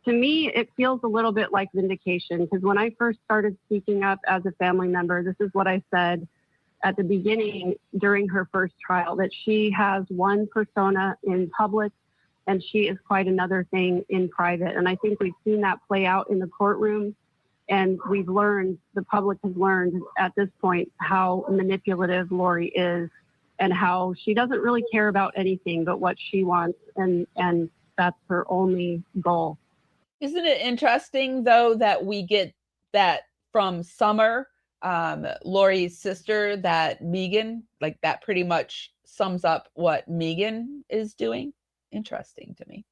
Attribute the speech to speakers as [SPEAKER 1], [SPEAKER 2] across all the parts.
[SPEAKER 1] to me, it feels a little bit like vindication, because when I first started speaking up as a family member, this is what I said at the beginning during her first trial, that she has one persona in public and she is quite another thing in private. And I think we've seen that play out in the courtroom, and we've learned, the public has learned at this point, how manipulative Lori is and how she doesn't really care about anything but what she wants, and that's her only goal.
[SPEAKER 2] Isn't it interesting, though, that we get that from Summer, Lori's sister, that Megan, like that pretty much sums up what Megan is doing? Interesting to me.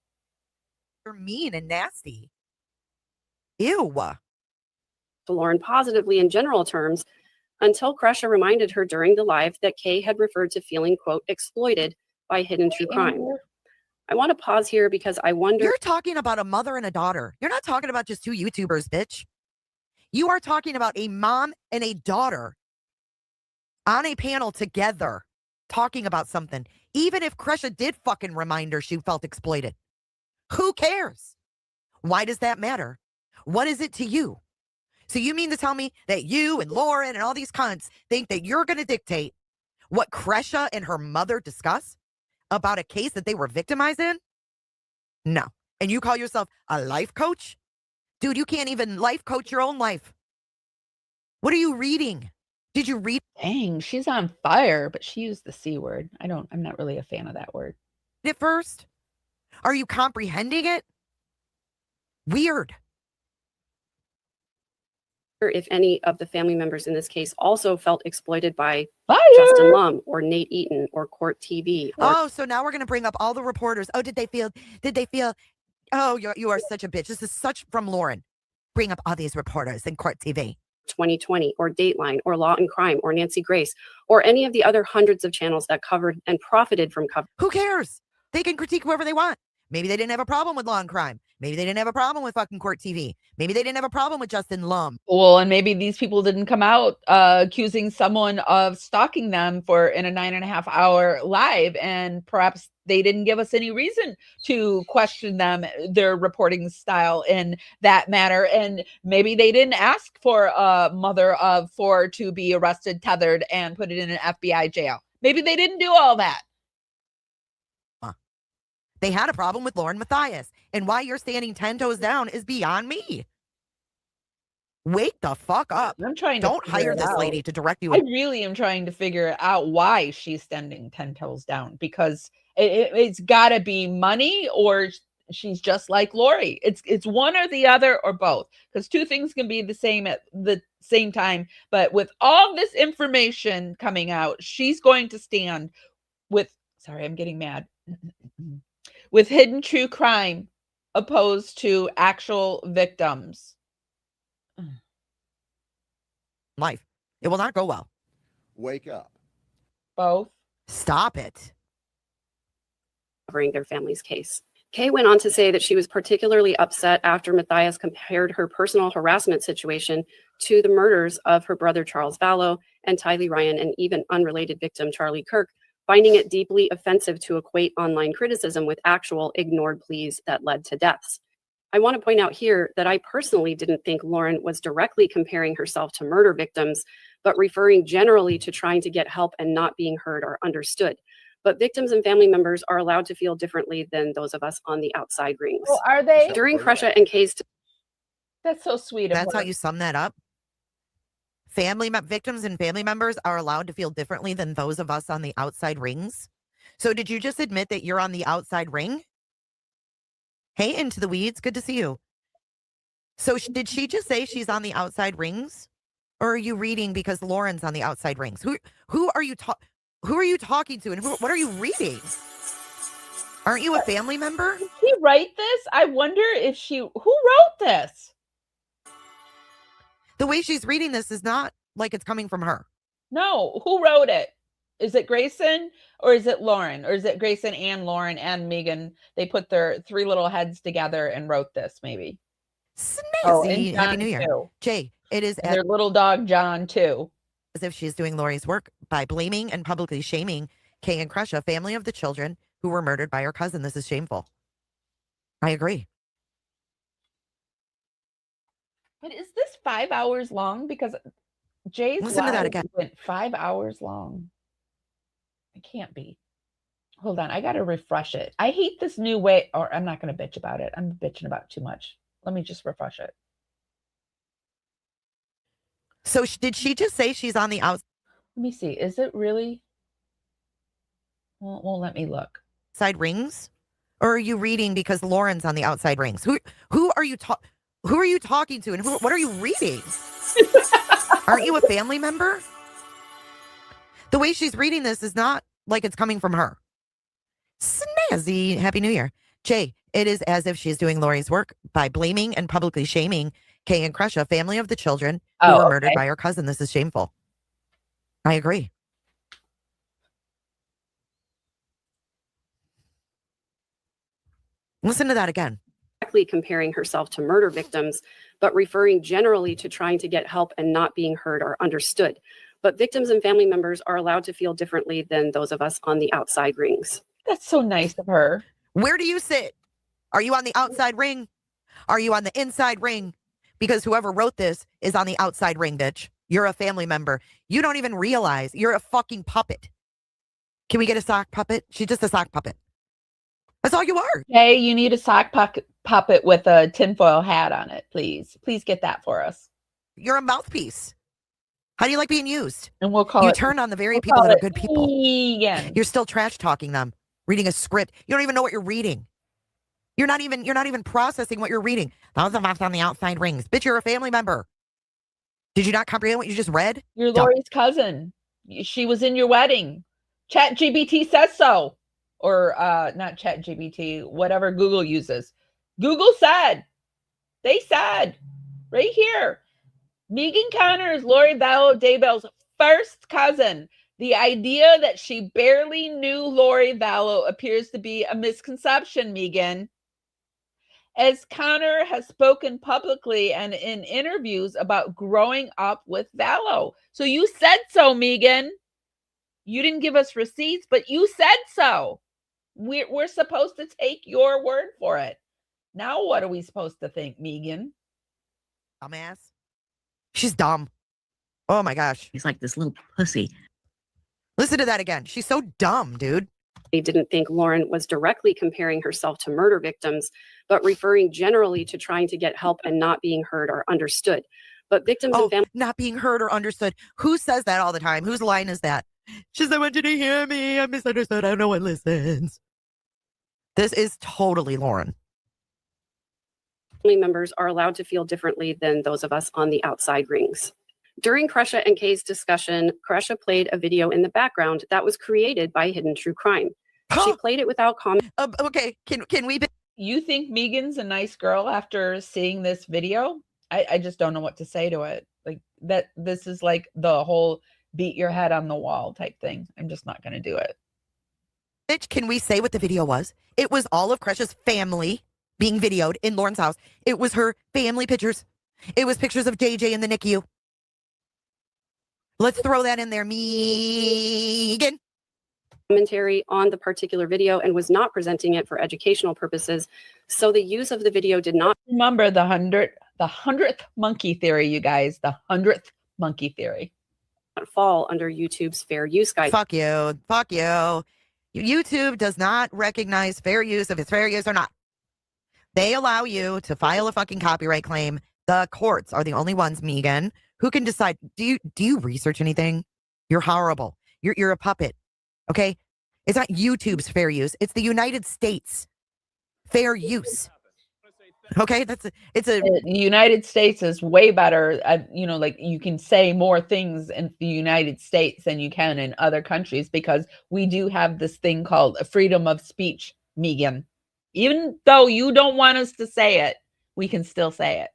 [SPEAKER 3] You're mean and nasty. Ew.
[SPEAKER 4] To Lauren positively in general terms, until Kresha reminded her during the live that Kay had referred to feeling, quote, exploited by hidden true crime. I want to pause here because I wonder.
[SPEAKER 3] You're talking about a mother and a daughter. You're not talking about just two YouTubers, bitch. You are talking about a mom and a daughter on a panel together talking about something. Even if Kresha did fucking remind her she felt exploited. Who cares? Why does that matter? What is it to you? So you mean to tell me that you and Lauren and all these cunts think that you're going to dictate what Kresha and her mother discuss about a case that they were victimized in? No. And you call yourself a life coach? Dude, you can't even life coach your own life. What are you reading? Did you read?
[SPEAKER 2] Dang, she's on fire, but she used the C word. I'm not really a fan of that word.
[SPEAKER 3] It first? Are you comprehending it? Weird.
[SPEAKER 4] If any of the family members in this case also felt exploited by
[SPEAKER 2] Fire!
[SPEAKER 4] Justin Lum or Nate Eaton or Court TV.
[SPEAKER 3] Oh, so now we're going to bring up all the reporters. Oh, did they feel, oh, you are such a bitch. This is such from Lauren. Bring up all these reporters in Court TV.
[SPEAKER 4] 2020 or Dateline or Law and Crime or Nancy Grace or any of the other hundreds of channels that covered and profited from coverage.
[SPEAKER 3] Who cares? They can critique whoever they want. Maybe they didn't have a problem with Law and Crime. Maybe they didn't have a problem with fucking Court TV. Maybe they didn't have a problem with Justin Lum.
[SPEAKER 2] Well, and maybe these people didn't come out accusing someone of stalking them in a 9.5-hour live, and perhaps they didn't give us any reason to question their reporting style in that matter. And maybe they didn't ask for a mother of 4 to be arrested, tethered, and put it in an FBI jail. Maybe they didn't do all that.
[SPEAKER 3] They had a problem with Lauren Matthias, and why you're standing 10 toes down is beyond me. Wake the fuck up. Don't hire this lady to direct you.
[SPEAKER 2] I really am trying to figure out why she's standing 10 toes down, because it's got to be money, or she's just like Lori. It's one or the other or both, because two things can be the same at the same time. But with all this information coming out, she's going to stand with, sorry, I'm getting mad. With hidden true crime opposed to actual victims.
[SPEAKER 3] Life. It will not go well.
[SPEAKER 5] Wake up.
[SPEAKER 2] Both.
[SPEAKER 3] Stop it.
[SPEAKER 4] Covering their family's case. Kay went on to say that she was particularly upset after Matthias compared her personal harassment situation to the murders of her brother Charles Vallow and Tylee Ryan, and even unrelated victim Charlie Kirk, finding it deeply offensive to equate online criticism with actual ignored pleas that led to deaths. I want to point out here that I personally didn't think Lauren was directly comparing herself to murder victims, but referring generally to trying to get help and not being heard or understood. But victims and family members are allowed to feel differently than those of us on the outside rings.
[SPEAKER 2] Well, are they?
[SPEAKER 4] During Kresha and Kay's...
[SPEAKER 2] That's so sweet.
[SPEAKER 3] That's how you sum that up? Victims and family members are allowed to feel differently than those of us on the outside rings. So did you just admit that you're on the outside ring? Hey, Into the Weeds, good to see you. So did she just say she's on the outside rings? Or are you reading because Lauren's on the outside rings? Who are you talking to, and what are you reading? Aren't you a family member?
[SPEAKER 2] Did she write this? I wonder if who wrote this?
[SPEAKER 3] The way she's reading this is not like it's coming from her.
[SPEAKER 2] No, who wrote it? Is it Grayson or is it Lauren? Or is it Grayson and Lauren and Megan? They put their 3 little heads together and wrote this, maybe.
[SPEAKER 3] Snazzy. Happy New Year.
[SPEAKER 2] Too.
[SPEAKER 3] Jay, it is
[SPEAKER 2] their little dog John too.
[SPEAKER 3] As if she's doing Lori's work by blaming and publicly shaming Kay and Kresha, family of the children who were murdered by her cousin. This is shameful. I agree.
[SPEAKER 2] But is this 5 hours long? Because Jay's
[SPEAKER 3] Listen to that
[SPEAKER 2] live
[SPEAKER 3] again.
[SPEAKER 2] went 5 hours long. It can't be. Hold on, I gotta refresh it. I hate this new way, or I'm not gonna bitch about it. I'm bitching about too much. Let me just refresh it.
[SPEAKER 3] So did she just say she's on the outside
[SPEAKER 2] Let me see. Is it really? Well, won't let me look.
[SPEAKER 3] rings? Or are you reading because Lauren's on the outside rings? Who are you talking to, and what are you reading? Aren't you a family member? The way she's reading this is not like it's coming from her. Snazzy. Happy New Year. Jay, it is as if she's doing Lori's work by blaming and publicly shaming Kay and Kresha, family of the children who were murdered by her cousin. This is shameful. I agree. Listen to that again.
[SPEAKER 4] Comparing herself to murder victims, but referring generally to trying to get help and not being heard or understood. But victims and family members are allowed to feel differently than those of us on the outside rings.
[SPEAKER 2] That's so nice of her.
[SPEAKER 3] Where do you sit? Are you on the outside ring? Are you on the inside ring? Because whoever wrote this is on the outside ring, bitch. You're a family member. You don't even realize you're a fucking puppet. Can we get a sock puppet? She's just a sock puppet. That's all you are.
[SPEAKER 2] Hey, you need a sock puppet with a tinfoil hat on it, please. Please get that for us.
[SPEAKER 3] You're a mouthpiece. How do you like being used?
[SPEAKER 2] And we'll call
[SPEAKER 3] you
[SPEAKER 2] it.
[SPEAKER 3] turn on the very people that are good people.
[SPEAKER 2] Vegan.
[SPEAKER 3] You're still trash talking them, reading a script. You don't even know what you're reading. You're not even processing what you're reading. Those of us on the outside rings. Bitch, you're a family member. Did you not comprehend what you just read?
[SPEAKER 2] You're Lori's cousin. She was in your wedding. ChatGPT says so. Or not ChatGPT, whatever Google uses. Google said. They said. Right here. Megan Connor is Lori Vallow Daybell's first cousin. The idea that she barely knew Lori Vallow appears to be a misconception, Megan. As Connor has spoken publicly and in interviews about growing up with Vallow. So you said so, Megan. You didn't give us receipts, but you said so. We're supposed to take your word for it. Now what are we supposed to think, Megan?
[SPEAKER 3] Dumbass. She's dumb. Oh my gosh.
[SPEAKER 5] He's like this little pussy.
[SPEAKER 3] Listen to that again. She's so dumb, dude.
[SPEAKER 4] They didn't think Lauren was directly comparing herself to murder victims, but referring generally to trying to get help and not being heard or understood. But victims and families
[SPEAKER 3] not being heard or understood. Who says that all the time? Whose line is that? She said, I want you to hear me. I'm misunderstood. I don't know what listens. This is totally Lauren.
[SPEAKER 4] family members are allowed to feel differently than those of us on the outside rings. During Kresha and Kay's discussion, Kresha played a video in the background that was created by Hidden True Crime. She played it without comment.
[SPEAKER 3] Okay, can we...
[SPEAKER 2] You think Megan's a nice girl after seeing this video? I just don't know what to say to it. Like that, this is like the whole beat your head on the wall type thing. I'm just not going to do it.
[SPEAKER 3] Bitch, can we say what the video was? It was all of Kresha's family being videoed in Lauren's house. It was her family pictures. It was pictures of JJ in the NICU. Let's throw that in there, Megan.
[SPEAKER 4] Commentary on the particular video and was not presenting it for educational purposes. So the use of the video did not
[SPEAKER 2] Remember the 100th monkey theory, you guys, the 100th monkey theory.
[SPEAKER 4] fall under YouTube's fair use guide.
[SPEAKER 3] Fuck you. Fuck you. YouTube does not recognize fair use if it's fair use or not. They allow you to file a fucking copyright claim. The courts are the only ones, Megan, who can decide. Do you research anything? You're horrible. You're a puppet. Okay? It's not YouTube's fair use. It's the United States fair use. Okay?
[SPEAKER 2] The United States is way better at, like you can say more things in the United States than you can in other countries because we do have this thing called freedom of speech, Megan. Even though you don't want us to say it, we can still say it.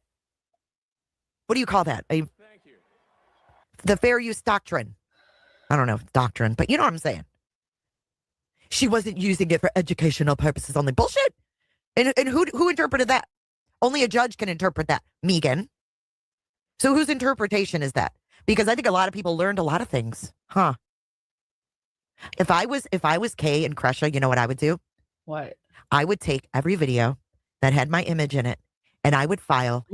[SPEAKER 3] What do you call that? The fair use doctrine. I don't know if it's doctrine, but you know what I'm saying. She wasn't using it for educational purposes only. Bullshit. And who interpreted that? Only a judge can interpret that, Megan. So whose interpretation is that? Because I think a lot of people learned a lot of things. Huh. If I was Kay and Kresha, you know what I would do?
[SPEAKER 2] What?
[SPEAKER 3] I would take every video that had my image in it and I would file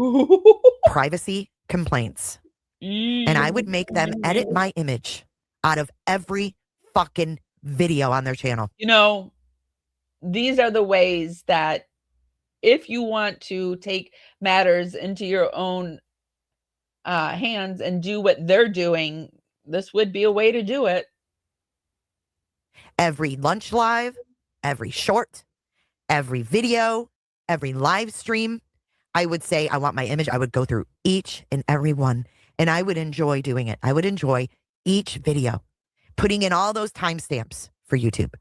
[SPEAKER 3] privacy complaints. And I would make them edit my image out of every fucking video on their channel.
[SPEAKER 2] You know, these are the ways that if you want to take matters into your own hands and do what they're doing, this would be a way to do it.
[SPEAKER 3] Every lunch live, every short, every video, every live stream, I would say, I want my image. I would go through each and every one, and I would enjoy doing it. I would enjoy each video, putting in all those timestamps for YouTube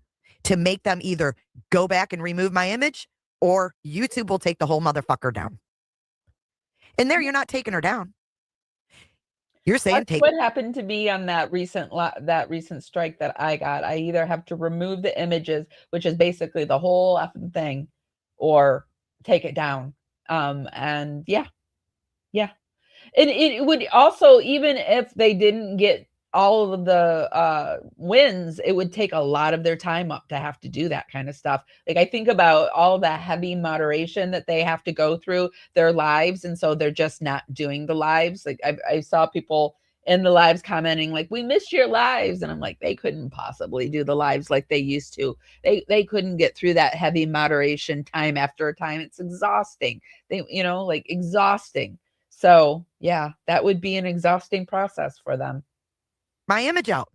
[SPEAKER 3] to make them either go back and remove my image, or YouTube will take the whole motherfucker down. And there, you're not taking her down. You're saying
[SPEAKER 2] That's what happened to me on that recent strike that I got. I either have to remove the images, which is basically the whole effing thing, or take it down. And yeah. And it would also, even if they didn't get all of the wins, it would take a lot of their time up to have to do that kind of stuff. Like, I think about all the heavy moderation that they have to go through their lives, and so they're just not doing the lives. Like, I saw people in the lives commenting like, we missed your lives, and I'm like, they couldn't possibly do the lives like they used to. They couldn't get through that heavy moderation time after time. It's exhausting. Like exhausting. So yeah, that would be an exhausting process for them.
[SPEAKER 3] My image out.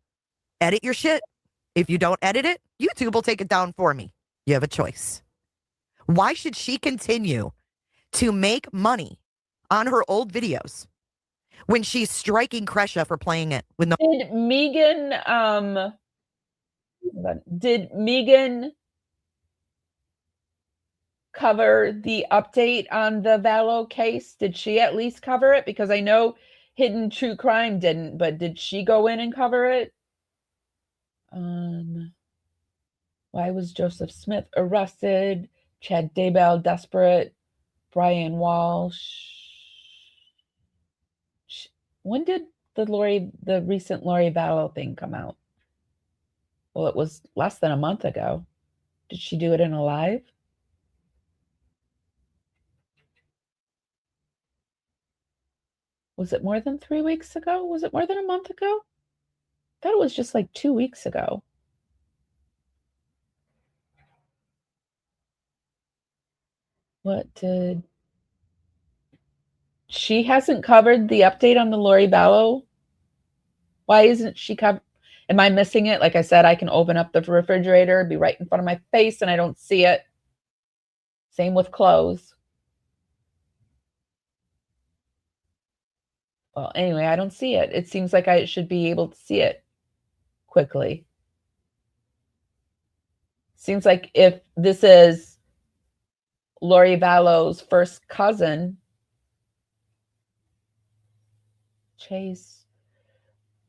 [SPEAKER 3] Edit your shit. If you don't edit it, YouTube will take it down for me. You have a choice. Why should she continue to make money on her old videos when she's striking Kresha for playing it with no?
[SPEAKER 2] Did Megan cover the update on the Vallow case? Did she at least cover it? Because I know Hidden True Crime didn't, but did she go in and cover it? Why was Joseph Smith arrested? Chad Daybell desperate. Brian Walsh. When did the recent Lori Vallow thing come out? Well, it was less than a month ago. Did she do it in a live? Was it more than 3 weeks ago? Was it more than a month ago? I thought it was just like 2 weeks ago. She hasn't covered the update on the Lori Vallow? Why isn't she covered? Am I missing it? Like I said, I can open up the refrigerator, be right in front of my face, and I don't see it. Same with clothes. Well, anyway, I don't see it. It seems like I should be able to see it quickly. Seems like if this is Lori Vallow's first cousin, Chase,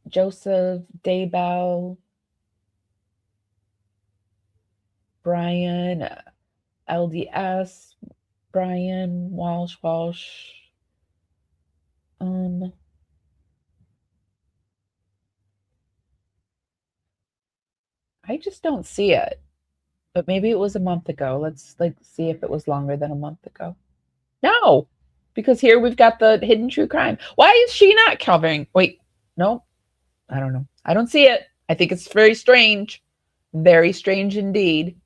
[SPEAKER 2] Joseph, Daybell, Brian, LDS, Brian, Walsh. I just don't see it. But maybe it was a month ago. Let's see if it was longer than a month ago. No, because here we've got the Hidden True Crime. Why is she not covering? Wait, no, I don't know. I don't see it. I think it's very strange. Very strange indeed.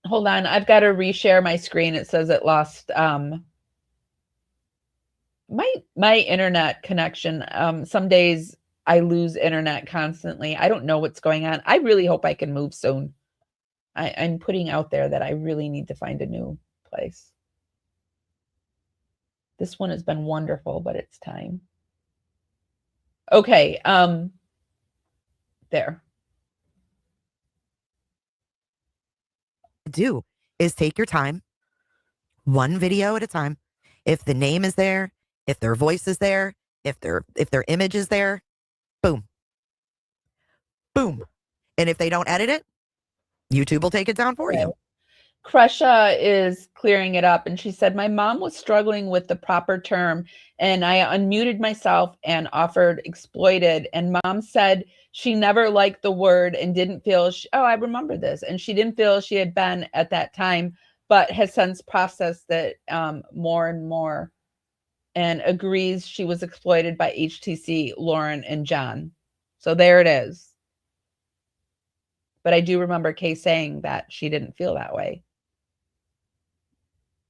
[SPEAKER 2] Hold on, I've got to reshare my screen. It says it lost my internet connection. Some days I lose internet constantly. I don't know what's going on. I really hope I can move soon. I'm putting out there that I really need to find a new place. This one has been wonderful, but it's time. Okay, there.
[SPEAKER 3] Do is take your time, one video at a time. If the name is there, if their voice is there, if their image is there, boom. And if they don't edit it, YouTube will take it down for you.
[SPEAKER 2] Krusha is clearing it up, and she said, my mom was struggling with the proper term, and I unmuted myself and offered exploited, and mom said she never liked the word and didn't feel oh, I remember this, and she didn't feel she had been at that time, but has since processed it more and more, and agrees she was exploited by HTC, Lauren, and John. So there it is. But I do remember Kay saying that she didn't feel that way.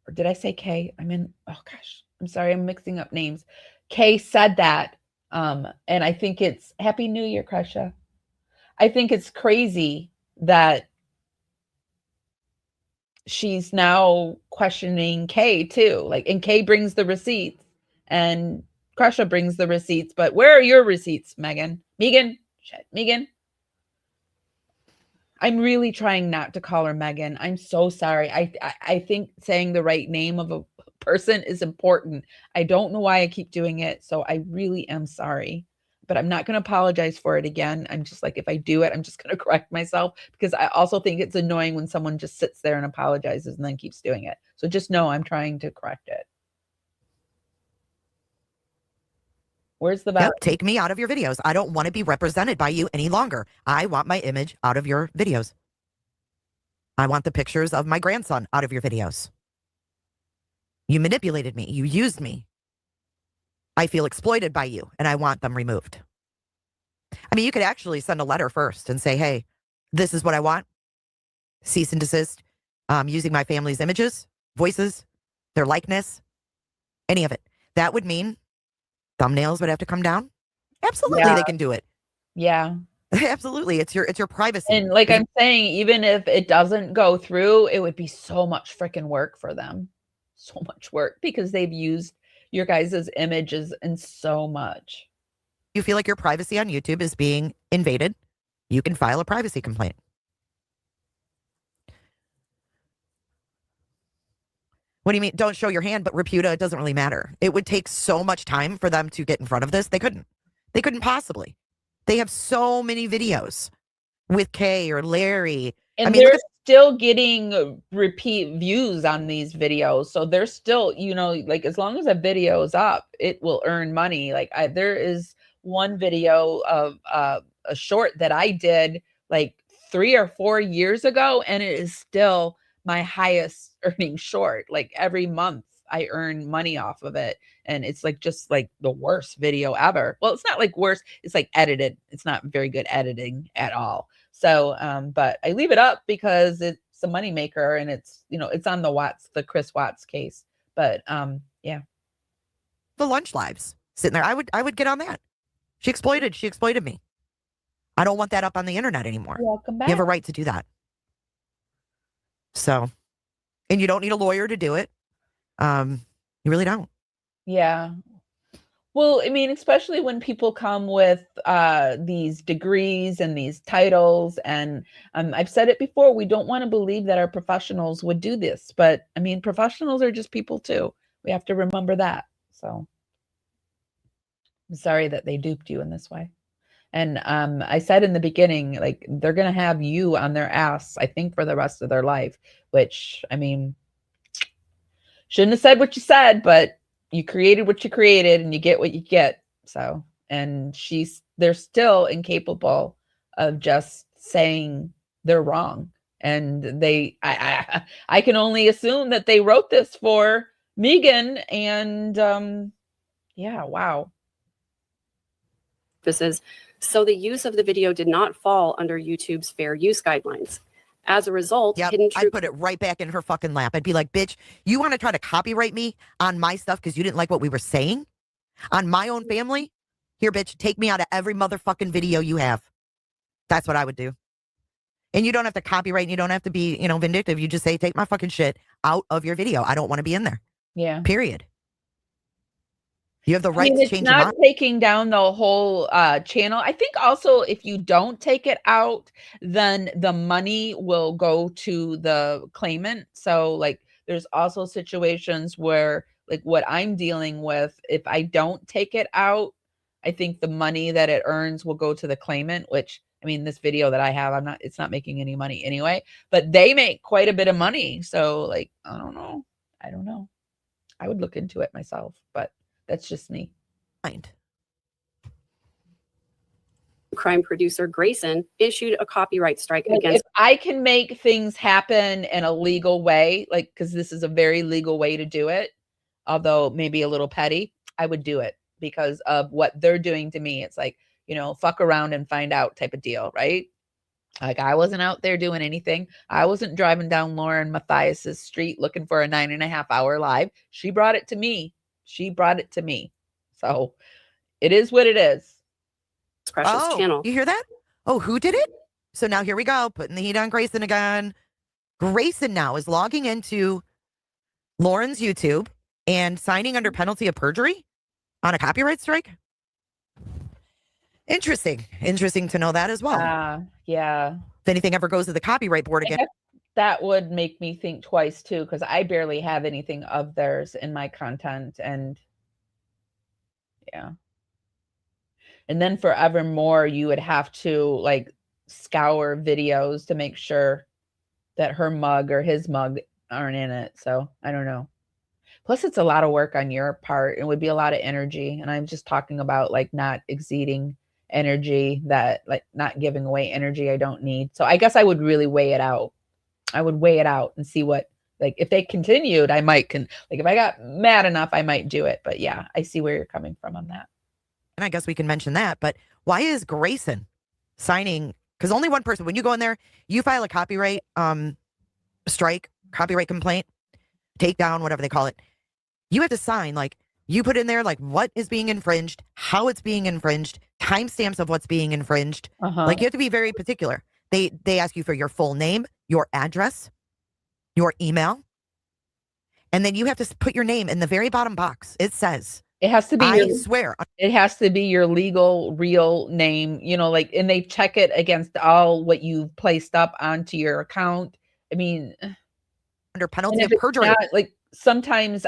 [SPEAKER 2] Or did I say Kay? Oh gosh, I'm sorry, I'm mixing up names. Kay said that. And I think it's Happy New Year, Krusha. I think it's crazy that she's now questioning Kay too. Like, and Kay brings the receipts and Krusha brings the receipts, but where are your receipts, Megan? Megan? Shit, Megan. I'm really trying not to call her Megan. I'm so sorry. I think saying the right name of a person is important. I don't know why I keep doing it, so I really am sorry. But I'm not going to apologize for it again. I'm just like, if I do it, I'm just going to correct myself, because I also think it's annoying when someone just sits there and apologizes and then keeps doing it. So just know I'm trying to correct it. Where's the value?
[SPEAKER 3] Yep, take me out of your videos. I don't want to be represented by you any longer. I want my image out of your videos. I want the pictures of my grandson out of your videos. You manipulated me. You used me. I feel exploited by you, and I want them removed. I mean, you could actually send a letter first and say, hey, this is what I want. Cease and desist. Using my family's images, voices, their likeness, any of it. That would mean thumbnails would have to come down. Absolutely,
[SPEAKER 2] Yeah.
[SPEAKER 3] they can do it.
[SPEAKER 2] Yeah.
[SPEAKER 3] Absolutely. It's your privacy.
[SPEAKER 2] And like I'm saying, even if it doesn't go through, it would be so much freaking work for them. So much work, because they've used your guys' images and so much.
[SPEAKER 3] You feel like your privacy on YouTube is being invaded, you can file a privacy complaint. What do you mean? Don't show your hand, but reputa, it doesn't really matter. It would take so much time for them to get in front of this. They couldn't. They couldn't possibly. They have so many videos with Kay or Larry.
[SPEAKER 2] And
[SPEAKER 3] I mean,
[SPEAKER 2] they're still getting repeat views on these videos. So they're still, like, as long as a video is up, it will earn money. Like there is one video of a short that I did like 3 or 4 years ago, and it is still my highest earning short. Like every month I earn money off of it. And it's like, just like the worst video ever. Well, it's not like worse. It's like edited. It's not very good editing at all. So, but I leave it up because it's a moneymaker, and it's, it's on the Chris Watts case. But yeah.
[SPEAKER 3] The lunch lives sitting there. I would get on that. She exploited me. I don't want that up on the internet anymore.
[SPEAKER 2] Welcome back.
[SPEAKER 3] You have a right to do that. So, and you don't need a lawyer to do it. You really don't.
[SPEAKER 2] Yeah. Well, I mean, especially when people come with these degrees and these titles. And I've said it before, we don't want to believe that our professionals would do this. But I mean, professionals are just people too. We have to remember that. So I'm sorry that they duped you in this way. And I said in the beginning, like, they're going to have you on their ass, I think, for the rest of their life, which, I mean, shouldn't have said what you said, but you created what you created and you get what you get. So, and they're still incapable of just saying they're wrong. And I can only assume that they wrote this for Megan. And yeah, wow.
[SPEAKER 4] So the use of the video did not fall under YouTube's fair use guidelines. As a result,
[SPEAKER 3] I'd put it right back in her fucking lap. I'd be like, bitch, you want to try to copyright me on my stuff because you didn't like what we were saying on my own family? Here, bitch, take me out of every motherfucking video you have. That's what I would do. And you don't have to copyright, and you don't have to be, vindictive. You just say, take my fucking shit out of your video. I don't want to be in there.
[SPEAKER 2] Yeah.
[SPEAKER 3] Period. You have the right to change your mind.
[SPEAKER 2] It's not taking down the whole channel. I think also if you don't take it out, then the money will go to the claimant. So like there's also situations where, like what I'm dealing with, if I don't take it out, I think the money that it earns will go to the claimant, which I mean, this video that I have, it's not making any money anyway, but they make quite a bit of money. So like, I don't know. I would look into it myself, but that's just me.
[SPEAKER 4] Crime producer Grayson issued a copyright strike against.
[SPEAKER 2] If I can make things happen in a legal way, like, because this is a very legal way to do it, although maybe a little petty, I would do it because of what they're doing to me. It's like, fuck around and find out type of deal, right? Like, I wasn't out there doing anything. I wasn't driving down Lauren Matthias's street looking for a 9.5-hour live. She brought it to me. So it is what it is.
[SPEAKER 4] Precious channel.
[SPEAKER 3] You hear that? Oh, who did it? So now here we go, putting the heat on Grayson again. Grayson now is logging into Lauren's YouTube and signing under penalty of perjury on a copyright strike. Interesting to know that as well.
[SPEAKER 2] Yeah.
[SPEAKER 3] If anything ever goes to the copyright board again,
[SPEAKER 2] that would make me think twice too, because I barely have anything of theirs in my content, and yeah. And then forevermore, you would have to like scour videos to make sure that her mug or his mug aren't in it. So I don't know. Plus, it's a lot of work on your part. It would be a lot of energy. And I'm just talking about like not exceeding energy, that like not giving away energy I don't need. So I guess I would really weigh it out. I would weigh it out and see what, like, if they continued, I might like, if I got mad enough, I might do it. But yeah, I see where you're coming from on that.
[SPEAKER 3] and I guess we can mention that, but why is Grayson signing? Because only one person, when you go in there, you file a copyright strike, copyright complaint, takedown, whatever they call it. You have to sign, like, you put in there, like, what is being infringed, how it's being infringed, timestamps of what's being infringed. Like, you have to be very particular. They ask you for your full name, your address, your email, and then you have to put your name in the very bottom box. It says,
[SPEAKER 2] it has to be,
[SPEAKER 3] I swear,
[SPEAKER 2] it has to be your legal, real name, like, and they check it against all what you've placed up onto your account. I mean,
[SPEAKER 3] under penalty of perjury.
[SPEAKER 2] Not, like, sometimes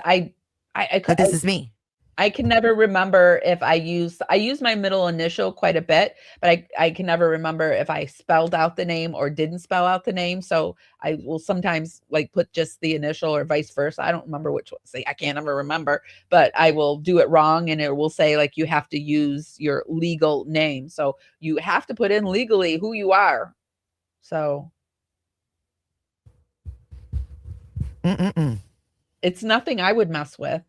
[SPEAKER 3] this is me.
[SPEAKER 2] I can never remember if I use my middle initial quite a bit, but I can never remember if I spelled out the name or didn't spell out the name. So I will sometimes like put just the initial or vice versa. I don't remember which one. I can't ever remember, but I will do it wrong and it will say like you have to use your legal name. So you have to put in legally who you are. So it's nothing I would mess with.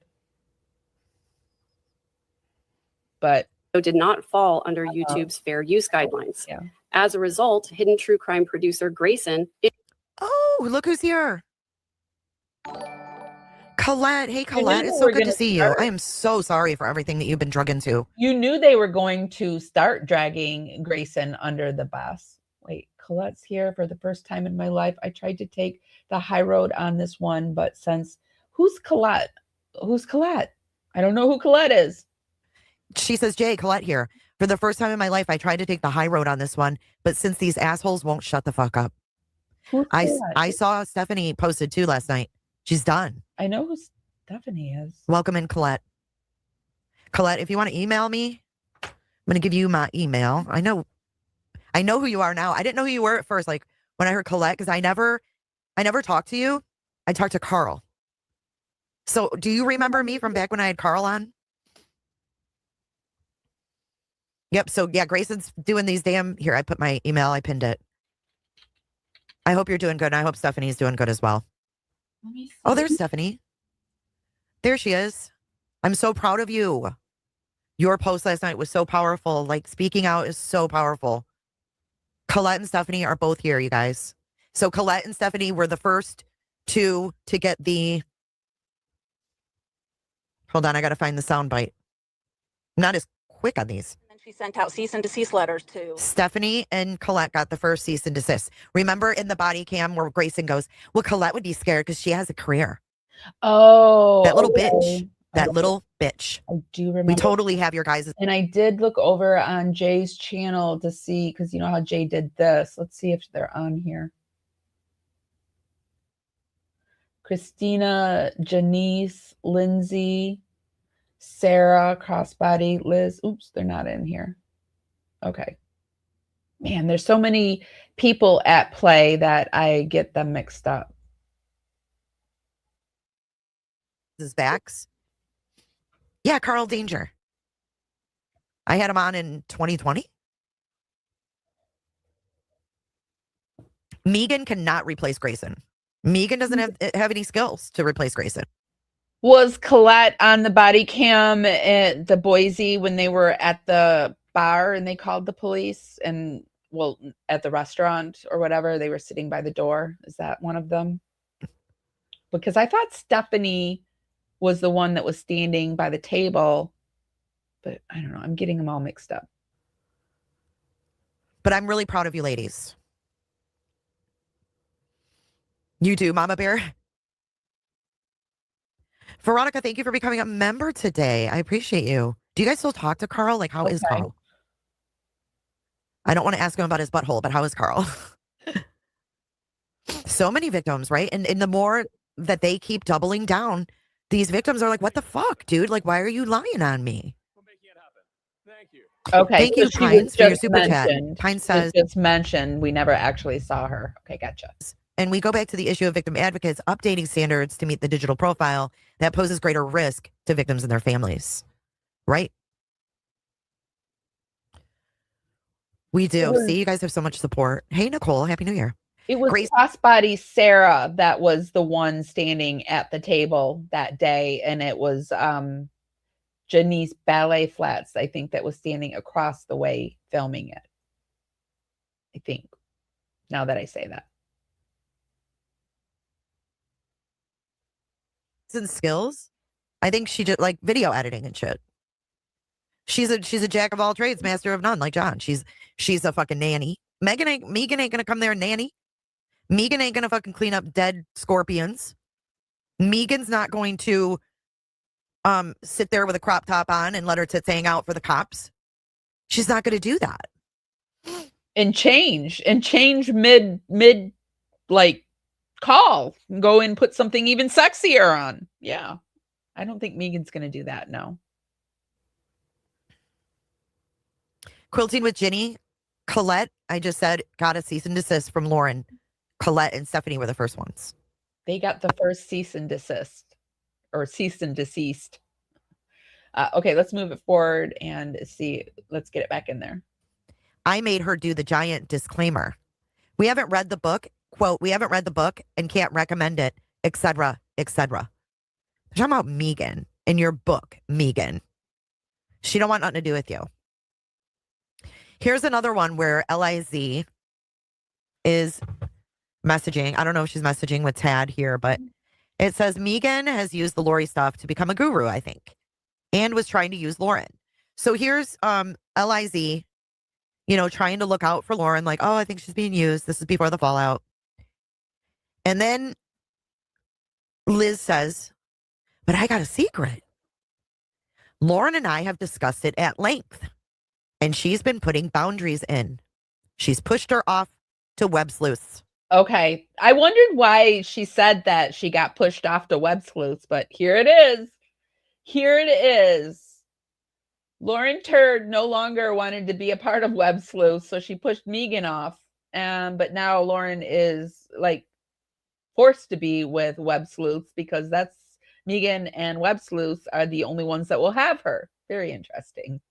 [SPEAKER 2] But
[SPEAKER 4] did not fall under YouTube's fair use guidelines.
[SPEAKER 2] Yeah.
[SPEAKER 4] As a result, hidden true crime producer Grayson.
[SPEAKER 3] Oh, look who's here. Colette. Hey, Colette. It's so good to see you. I am so sorry for everything that you've been drug into.
[SPEAKER 2] You knew they were going to start dragging Grayson under the bus. Wait, Colette's here for the first time in my life. I tried to take the high road on this one, but who's Colette? Who's Colette? I don't know who Colette is.
[SPEAKER 3] She says, Jay, Colette here. For the first time in my life, I tried to take the high road on this one, but since these assholes won't shut the fuck up. I saw Stephanie posted too last night. She's done.
[SPEAKER 2] I know who Stephanie is.
[SPEAKER 3] Welcome in, Colette. Colette, if you want to email me, I'm going to give you my email. I know who you are now. I didn't know who you were at first. Like when I heard Colette, because I never talked to you. I talked to Carl. So do you remember me from back when I had Carl on? Yep. So yeah, Grayson's doing these here. I put my email. I pinned it. I hope you're doing good. And I hope Stephanie's doing good as well.
[SPEAKER 2] Let me see.
[SPEAKER 3] Oh, there's Stephanie. There she is. I'm so proud of you. Your post last night was so powerful. Like speaking out is so powerful. Colette and Stephanie are both here, you guys. So Colette and Stephanie were the first two to get the. Hold on, I got to find the sound bite. I'm not as quick on these.
[SPEAKER 5] She sent out cease and desist letters too.
[SPEAKER 3] Stephanie and Colette got the first cease and desist. Remember in the body cam where Grayson goes, well, Colette would be scared because she has a career.
[SPEAKER 2] Oh,
[SPEAKER 3] that little bitch. That little bitch.
[SPEAKER 2] I do remember.
[SPEAKER 3] We totally have your guys'.
[SPEAKER 2] And I did look over on Jay's channel to see, because you know how Jay did this. Let's see if they're on here. Christina, Janice, Lindsay, Sarah, Crossbody, Liz. Oops, they're not in here. Okay. Man, there's so many people at play that I get them mixed up.
[SPEAKER 3] His backs. Yeah, Carl Danger. I had him on in 2020. Megan cannot replace Grayson. Megan doesn't have any skills to replace Grayson.
[SPEAKER 2] Was Colette on the body cam at the Boise when they were at the bar and they called the police? And well, at the restaurant or whatever, they were sitting by the door. Is that one of them? Because I thought Stephanie was the one that was standing by the table, but I don't know. I'm getting them all mixed up.
[SPEAKER 3] But I'm really proud of you ladies. You do, Mama Bear. Veronica, thank you for becoming a member today. I appreciate you. Do you guys still talk to Carl? Like, how is Carl? I don't want to ask him about his butthole, but how is Carl? So many victims, right? And the more that they keep doubling down, these victims are like, what the fuck, dude? Like, why are you lying on me?
[SPEAKER 6] For making it happen. Thank you.
[SPEAKER 2] Okay.
[SPEAKER 3] Thank you, Pines, for your super chat. Pines says,
[SPEAKER 2] just mentioned we never actually saw her. Okay, gotcha.
[SPEAKER 3] and we go back to the issue of victim advocates updating standards to meet the digital profile that poses greater risk to victims and their families, right? We do. See, you guys have so much support. Hey, Nicole, Happy New Year.
[SPEAKER 2] It was
[SPEAKER 3] Grace-
[SPEAKER 2] crossbody Sarah that was the one standing at the table that day, and it was Janice Ballet Flats, I think, that was standing across the way filming it. I think, now that I say that.
[SPEAKER 3] And skills, I think she did like video editing and shit. She's a jack of all trades, master of none, like John. She's a fucking nanny. Megan ain't gonna come there and nanny. Megan ain't gonna fucking clean up dead scorpions. Megan's not going to sit there with a crop top on and let her tits hang out for the cops. She's not gonna do that.
[SPEAKER 2] And change mid like call, go and put something even sexier on. Yeah, I don't think Megan's gonna do that. No.
[SPEAKER 3] Quilting with Ginny, Colette, I just said, got a cease and desist from Lauren. Colette and Stephanie were the first ones.
[SPEAKER 2] They got the first cease and desist, or cease and deceased. Okay, let's move it forward and see. Let's get it back in there.
[SPEAKER 3] I made her do the giant disclaimer. We haven't read the book. Quote, we haven't read the book and can't recommend it, etc., etc. They're talking about Megan in your book, Megan. She don't want nothing to do with you. Here's another one where Liz is messaging. I don't know if she's messaging with Tad here, but it says Megan has used the Lori stuff to become a guru, I think, and was trying to use Lauren. So here's Liz, you know, trying to look out for Lauren, like, oh, I think she's being used. This is before the fallout. And then Liz says, but I got a secret. Lauren and I have discussed it at length, and she's been putting boundaries in. She's pushed her off to web sleuths.
[SPEAKER 2] Okay. I wondered why she said that she got pushed off to web sleuths, but here it is. Here it is. Lauren Turd no longer wanted to be a part of web sleuths, so she pushed Megan off. But now Lauren is like forced to be with web sleuths because that's Megan and web sleuths are the only ones that will have her. Very interesting.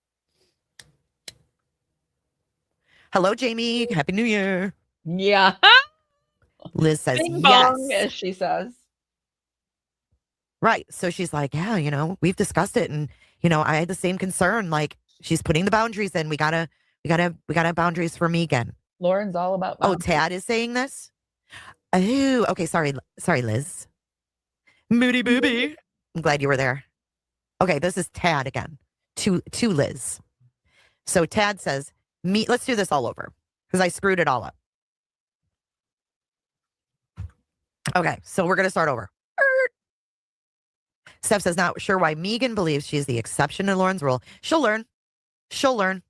[SPEAKER 3] Hello, Jamie. Happy New Year.
[SPEAKER 2] Yeah.
[SPEAKER 3] Liz says
[SPEAKER 2] Bing
[SPEAKER 3] yes.
[SPEAKER 2] bong, as she says.
[SPEAKER 3] Right. So she's like, yeah, you know, we've discussed it. And, you know, I had the same concern. Like, she's putting the boundaries in. We gotta have boundaries for Megan.
[SPEAKER 2] Lauren's all about
[SPEAKER 3] Oh,
[SPEAKER 2] boundaries.
[SPEAKER 3] Tad is saying this? Oh, okay. Sorry, Liz. Moody booby. I'm glad you were there. Okay, this is Tad again. To Liz. So Tad says, let's do this all over. Because I screwed it all up. Okay, so we're gonna start over. Steph says, not sure why Megan believes she's the exception to Lauren's rule. She'll learn. She'll learn.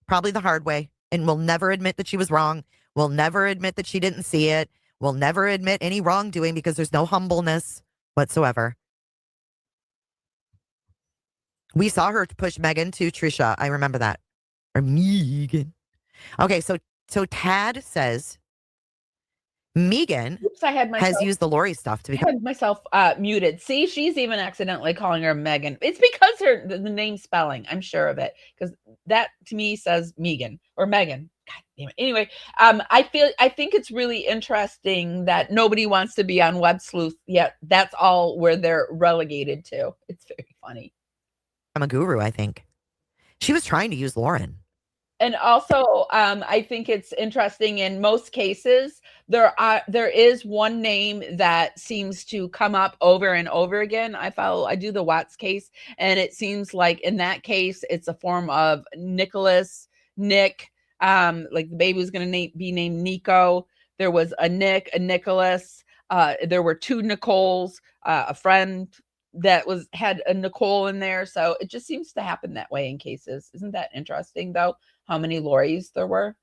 [SPEAKER 3] Probably the hard way. And will never admit that she was wrong. Will never admit that she didn't see it. Will never admit any wrongdoing because there's no humbleness whatsoever. We saw her push Megan to Trisha. I remember that. Or Megan. Okay, so So Tad says Megan
[SPEAKER 2] Oops, I had
[SPEAKER 3] has
[SPEAKER 2] myself.
[SPEAKER 3] used the Lori stuff to
[SPEAKER 2] I
[SPEAKER 3] become.
[SPEAKER 2] had myself muted. See, she's even accidentally calling her Megan. It's because the name spelling. I'm sure of it because that to me says Megan or Megan. God damn it. Anyway, I think it's really interesting that nobody wants to be on Web Sleuth yet. That's all where they're relegated to. It's very funny.
[SPEAKER 3] I'm a guru, I think. She was trying to use Lauren.
[SPEAKER 2] And also, I think it's interesting in most cases, there is one name that seems to come up over and over again. I do the Watts case, and it seems like in that case, it's a form of Nicholas, Nick, like the baby was going to be named Nico. There was a Nick, a Nicholas. There were two Nicoles, a friend that had a Nicole in there. So it just seems to happen that way in cases. Isn't that interesting though? How many Loris there were?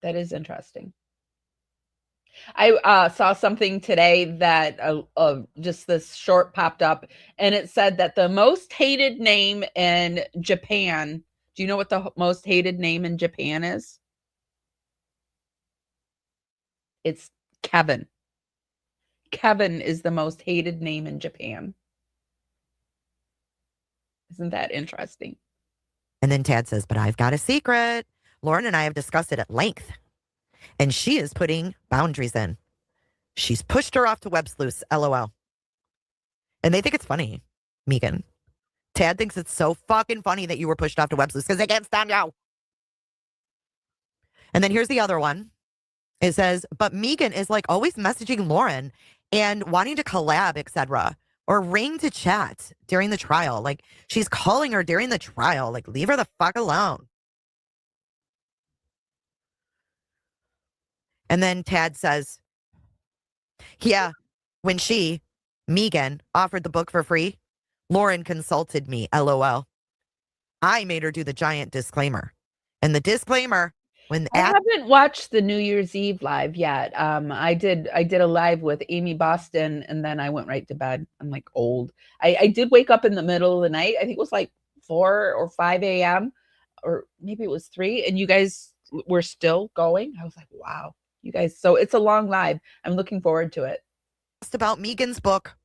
[SPEAKER 2] That is interesting. I saw something today that just this short popped up, and it said that the most hated name in Japan. Do you know what the most hated name in Japan is? It's Kevin. Kevin is the most hated name in Japan. Isn't that interesting?
[SPEAKER 3] And then Tad says, but I've got a secret. Lauren and I have discussed it at length. And she is putting boundaries in. She's pushed her off to Web Sleuths, LOL. And they think it's funny, Megan. Tad thinks it's so fucking funny that you were pushed off to Web Sleuths because they can't stand you. And then here's the other one. It says, but Megan is like always messaging Lauren and wanting to collab, etc. Or ring to chat during the trial. Like she's calling her during the trial. Like leave her the fuck alone. And then Tad says, yeah, when Megan, offered the book for free, Lauren consulted me, LOL. I made her do the giant disclaimer. And the disclaimer,
[SPEAKER 2] I haven't watched the New Year's Eve live yet. I did a live with Amy Boston, and then I went right to bed. I'm like old. I did wake up in the middle of the night. I think it was like 4 or 5 a.m. or maybe it was 3, and you guys were still going. I was like, wow, you guys. So it's a long live. I'm looking forward to it.
[SPEAKER 3] About Megan's book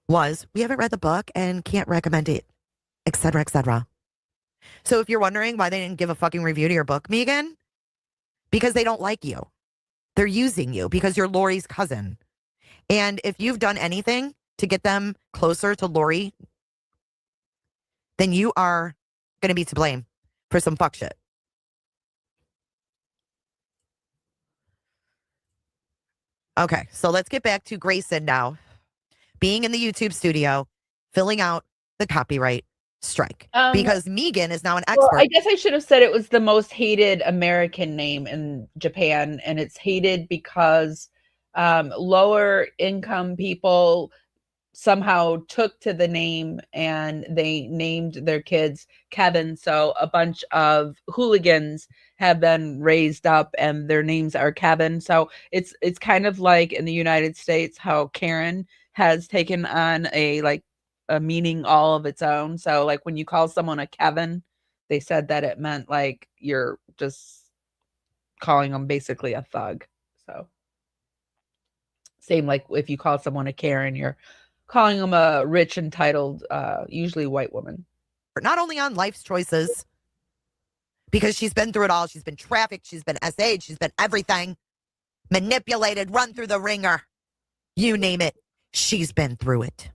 [SPEAKER 3] was, we haven't read the book and can't recommend it, etc., etc. So if you're wondering why they didn't give a fucking review to your book, Megan, because they don't like you. They're using you because you're Lori's cousin. And if you've done anything to get them closer to Lori, then you are going to be to blame for some fuck shit. Okay, so let's get back to Grayson now. Being in the YouTube studio, filling out the copyright strike. Because Megan is now an expert.
[SPEAKER 2] Well, I guess I should have said it was the most hated American name in Japan. And it's hated because lower income people somehow took to the name and they named their kids Kevin. So a bunch of hooligans have been raised up and their names are Kevin. So it's kind of like in the United States how Karen has taken on a meaning all of its own. So like when you call someone a Kevin, they said that it meant like you're just calling them basically a thug. So same like if you call someone a Karen, you're calling them a rich, entitled, usually white woman.
[SPEAKER 3] Not only on life's choices, because she's been through it all. She's been trafficked. She's been SA'd. She's been everything. Manipulated, run through the ringer. You name it. She's been through it.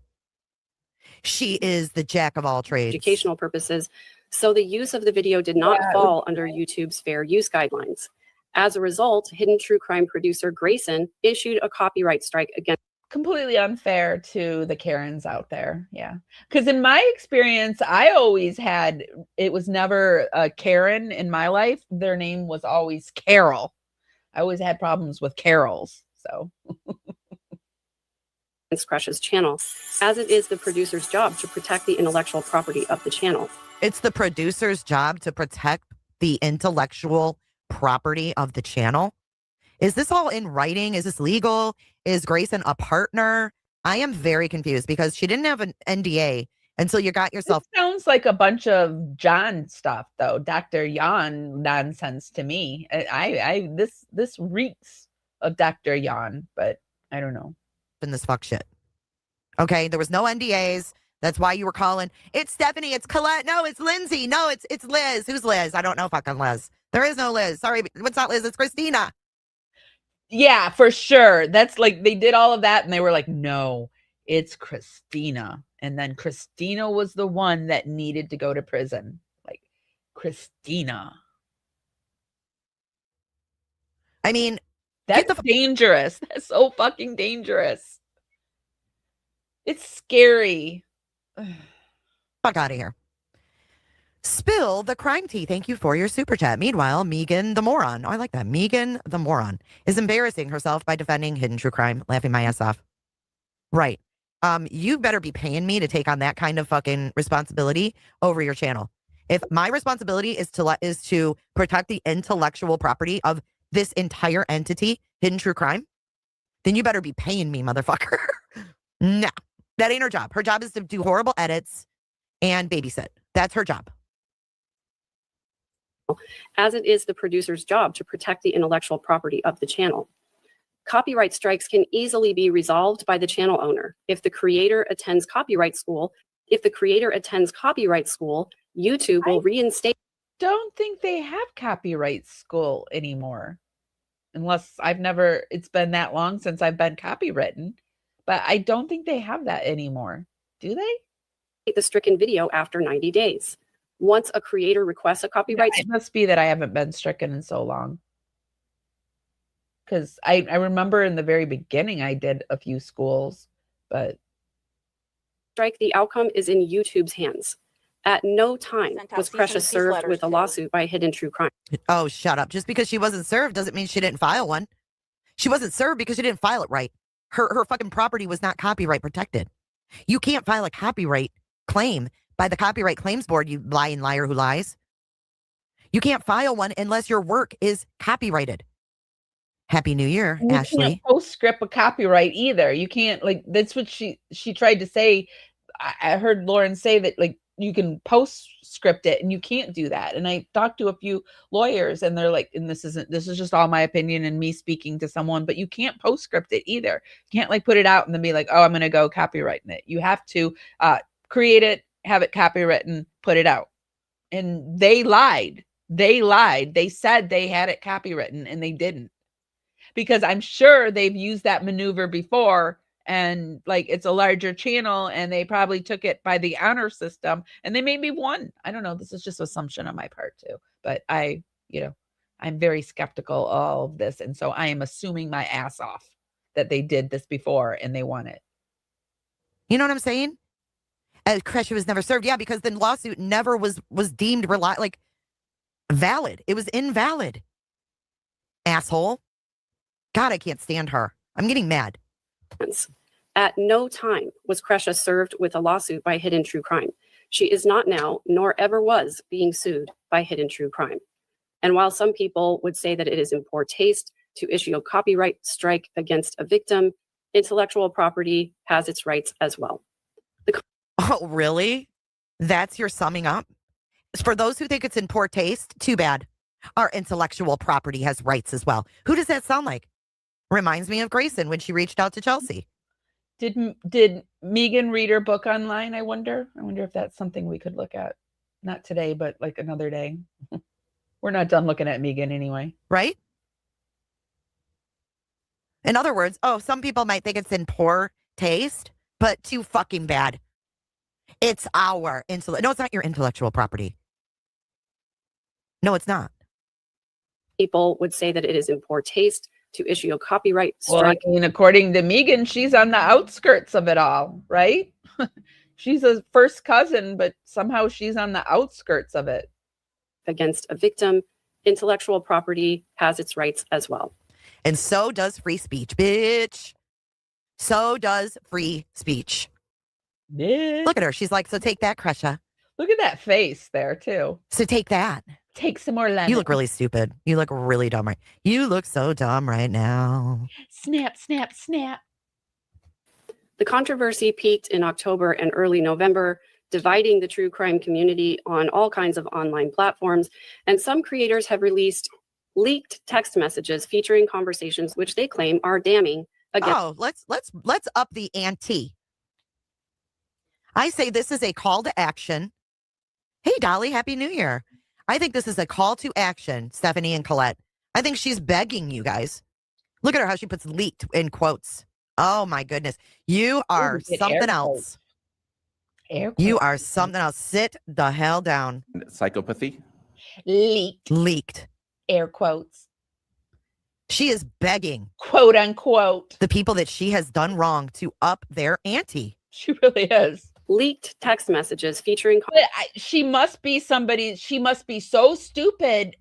[SPEAKER 3] She is the jack of all trades.
[SPEAKER 4] Educational purposes. So the use of the video did not fall under YouTube's fair use guidelines. As a result, hidden true crime producer Grayson issued a copyright strike against.
[SPEAKER 2] Completely unfair to the Karens out there. Yeah. Because in my experience, I always had, it was never a Karen in my life. Their name was always Carol. I always had problems with Carols. So.
[SPEAKER 4] Crush's channel, as it is the producer's job to protect the intellectual property of the channel.
[SPEAKER 3] It's the producer's job to protect the intellectual property of the channel. Is this all in writing? Is this legal? Is Grayson a partner? I am very confused because she didn't have an NDA until you got yourself.
[SPEAKER 2] It sounds like a bunch of John stuff, though. Dr. Jan nonsense to me. This reeks of Dr. Jan, but I don't know.
[SPEAKER 3] In this fuck shit. Okay, there was no NDAs. That's why you were calling. It's Stephanie. It's Colette. No, it's Lindsay. No, it's Liz. Who's Liz? I don't know fucking Liz. There is no Liz. Sorry, what's not Liz? It's Christina.
[SPEAKER 2] Yeah, for sure. That's like they did all of that, and they were like, "No, it's Christina." And then Christina was the one that needed to go to prison. Like Christina.
[SPEAKER 3] I mean,
[SPEAKER 2] that's dangerous. That's so fucking dangerous. It's scary.
[SPEAKER 3] Fuck out of here. Spill the crime tea. Thank you for your super chat. Meanwhile, Megan the moron. Oh, I like that. Megan the moron is embarrassing herself by defending hidden true crime. Laughing my ass off. Right. You better be paying me to take on that kind of fucking responsibility over your channel. If my responsibility is to protect the intellectual property of this entire entity, hidden true crime, then you better be paying me, motherfucker. No, that ain't her job. Her job is to do horrible edits and babysit. That's her job.
[SPEAKER 4] As it is the producer's job to protect the intellectual property of the channel. Copyright strikes can easily be resolved by the channel owner. If the creator attends copyright school, YouTube will reinstate.
[SPEAKER 2] Don't think they have copyright school anymore. Unless it's been that long since I've been copywritten. But I don't think they have that anymore. Do they?
[SPEAKER 4] The stricken video after 90 days. Once a creator requests a copyright.
[SPEAKER 2] It must be that I haven't been stricken in so long. Because I remember in the very beginning I did a few schools, but
[SPEAKER 4] strike, the outcome is in YouTube's hands. At no time was Precious served with a lawsuit by Hidden True Crime.
[SPEAKER 3] Oh, shut up. Just because she wasn't served doesn't mean she didn't file one. She wasn't served because she didn't file it right. Her fucking property was not copyright protected. You can't file a copyright claim by the Copyright Claims Board, you lying liar who lies. You can't file one unless your work is copyrighted. Happy New Year, Ashley.
[SPEAKER 2] You can't postscript a copyright either. You can't, like, that's what she tried to say. I heard Lauren say that, like, you can postscript it and you can't do that. And I talked to a few lawyers and they're like, and this is just all my opinion and me speaking to someone, but you can't postscript it either. You can't like put it out and then be like, oh, I'm going to go copywriting it. You have to create it, have it copywritten, put it out. And they lied. They said they had it copywritten and they didn't. Because I'm sure they've used that maneuver before and like it's a larger channel and they probably took it by the honor system and they maybe won. I don't know. This is just assumption on my part too. But I'm very skeptical of all of this. And so I am assuming my ass off that they did this before and they won it.
[SPEAKER 3] You know what I'm saying? Crescia was never served. Yeah, because the lawsuit never was deemed valid. It was invalid. Asshole. God, I can't stand her. I'm getting mad.
[SPEAKER 4] At no time was Crescia served with a lawsuit by Hidden True Crime. She is not now, nor ever was, being sued by Hidden True Crime. And while some people would say that it is in poor taste to issue a copyright strike against a victim, intellectual property has its rights as well.
[SPEAKER 3] Oh, really? That's your summing up? For those who think it's in poor taste, too bad. Our intellectual property has rights as well. Who does that sound like? Reminds me of Grayson when she reached out to Chelsea.
[SPEAKER 2] Did Megan read her book online? I wonder if that's something we could look at. Not today, but like another day. We're not done looking at Megan anyway.
[SPEAKER 3] Right? In other words, some people might think it's in poor taste, but too fucking bad. It's our no, it's not your intellectual property. No, it's not.
[SPEAKER 4] People would say that it is in poor taste to issue a copyright strike.
[SPEAKER 2] Well, I mean, according to Megan, she's on the outskirts of it all, right? She's a first cousin, but somehow she's on the outskirts of it.
[SPEAKER 4] Against a victim, intellectual property has its rights as well.
[SPEAKER 3] And so does free speech, bitch. So does free speech.
[SPEAKER 2] Yeah.
[SPEAKER 3] Look at her. She's like, so take that, Crescia.
[SPEAKER 2] Look at that face there, too.
[SPEAKER 3] So take that.
[SPEAKER 2] Take some more lemon.
[SPEAKER 3] You look really stupid. You look really dumb. You look so dumb right now.
[SPEAKER 2] Snap, snap, snap.
[SPEAKER 4] The controversy peaked in October and early November dividing the true crime community on all kinds of online platforms. And some creators have released leaked text messages featuring conversations which they claim are damning against.
[SPEAKER 3] Oh, let's up the ante. I say this is a call to action. Hey, Dolly, Happy New Year. I think this is a call to action, Stephanie and Colette. I think she's begging you guys. Look at her, how she puts leaked in quotes. Oh, my goodness. You are something else. You are something else. Sit the hell down.
[SPEAKER 7] Psychopathy.
[SPEAKER 3] Leaked.
[SPEAKER 2] Air quotes.
[SPEAKER 3] She is begging,
[SPEAKER 2] quote unquote,
[SPEAKER 3] the people that she has done wrong to up their ante.
[SPEAKER 2] She really is.
[SPEAKER 4] Leaked text messages featuring.
[SPEAKER 2] But she must be somebody. She must be so stupid,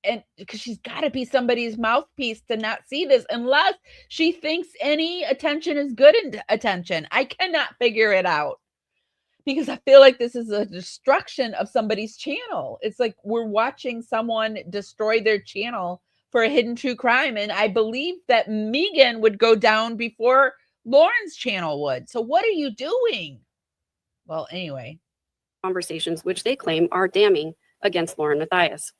[SPEAKER 2] and because she's got to be somebody's mouthpiece to not see this, unless she thinks any attention is good attention. I cannot figure it out, because I feel like this is a destruction of somebody's channel. It's like we're watching someone destroy their channel for a hidden true crime. And I believe that Megan would go down before Lauren's channel would. So what are you doing? Well, anyway.
[SPEAKER 4] Conversations which they claim are damning against Lauren Matthias.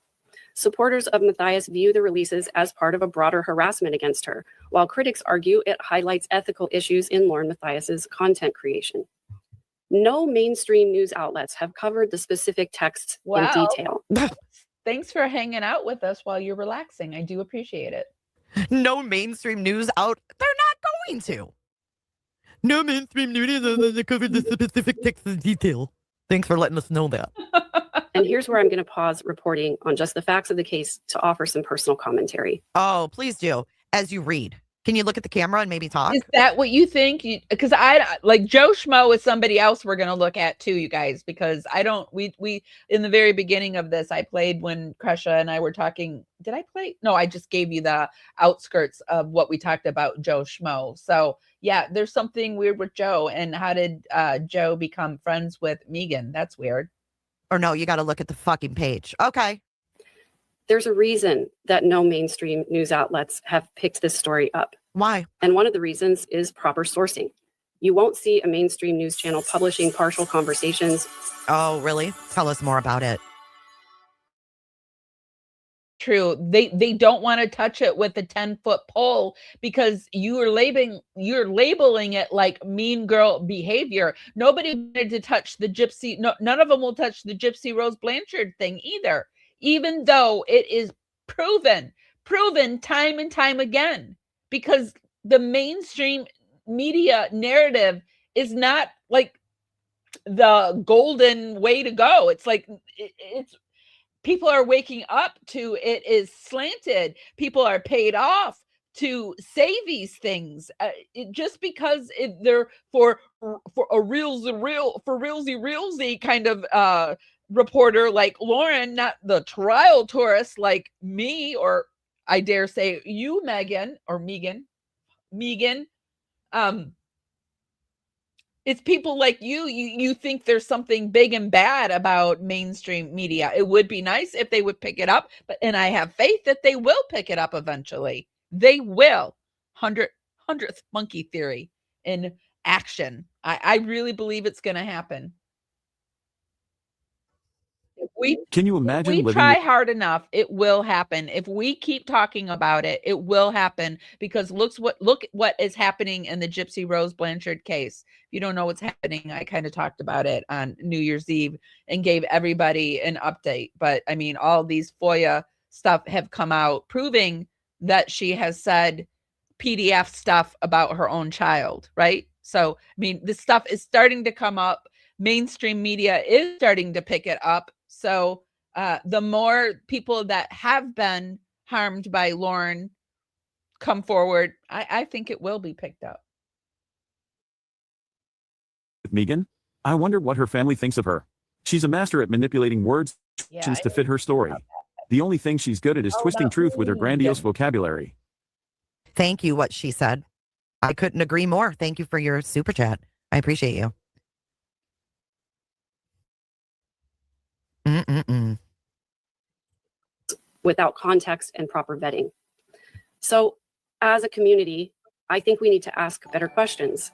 [SPEAKER 4] Supporters of Matthias view the releases as part of a broader harassment against her, while critics argue it highlights ethical issues in Lauren Matthias's content creation. No mainstream news outlets have covered the specific texts in detail.
[SPEAKER 2] Thanks for hanging out with us while you're relaxing. I do appreciate it.
[SPEAKER 3] No mainstream news out. They're not going to. No mainstream news that covered the specific text in detail. Thanks for letting us know that.
[SPEAKER 4] And here's where I'm going to pause reporting on just the facts of the case to offer some personal commentary.
[SPEAKER 3] Oh, please do. As you read. Can you look at the camera and maybe talk?
[SPEAKER 2] Is that what you think? Because I like Joe Schmo is somebody else we're going to look at too, you guys, because I don't, we in the very beginning of this, I played when Kresha and I were talking. Did I play? No, I just gave you the outskirts of what we talked about Joe Schmo. So yeah, there's something weird with Joe. And how did Joe become friends with Megan? That's weird.
[SPEAKER 3] Or no, you got to look at the fucking page. Okay.
[SPEAKER 4] There's a reason that no mainstream news outlets have picked this story up.
[SPEAKER 3] Why?
[SPEAKER 4] And one of the reasons is proper sourcing. You won't see a mainstream news channel publishing partial conversations.
[SPEAKER 3] Oh, really? Tell us more about it.
[SPEAKER 2] True. They don't want to touch it with a 10-foot pole because you're labeling it like mean girl behavior. Nobody wanted to touch the gypsy. No, none of them will touch the Gypsy Rose Blanchard thing either. Even though it is proven time and time again, because the mainstream media narrative is not like the golden way to go. It's like it's people are waking up to it is slanted. People are paid off to say these things just because they're for a realsy kind of reporter like Lauren, not the trial tourist like me, or I dare say you, Megan, or Megan. It's people like you think there's something big and bad about mainstream media. It would be nice if they would pick it up, and I have faith that they will pick it up eventually. They will. 100th monkey theory in action. I really believe it's going to happen.
[SPEAKER 8] Can you imagine
[SPEAKER 2] if we try hard enough, it will happen. If we keep talking about it, it will happen, because look what is happening in the Gypsy Rose Blanchard case. If you don't know what's happening, I kind of talked about it on New Year's Eve and gave everybody an update. But I mean, all these FOIA stuff have come out proving that she has said PDF stuff about her own child, right? So, I mean, this stuff is starting to come up. Mainstream media is starting to pick it up. So the more people that have been harmed by Lauren come forward, I think it will be picked up.
[SPEAKER 8] Megan? I wonder what her family thinks of her. She's a master at manipulating words to fit her story. The only thing she's good at is twisting truth with her grandiose vocabulary.
[SPEAKER 3] Thank you, what she said. I couldn't agree more. Thank you for your super chat. I appreciate you.
[SPEAKER 4] Without context and proper vetting. So as a community, I think we need to ask better questions.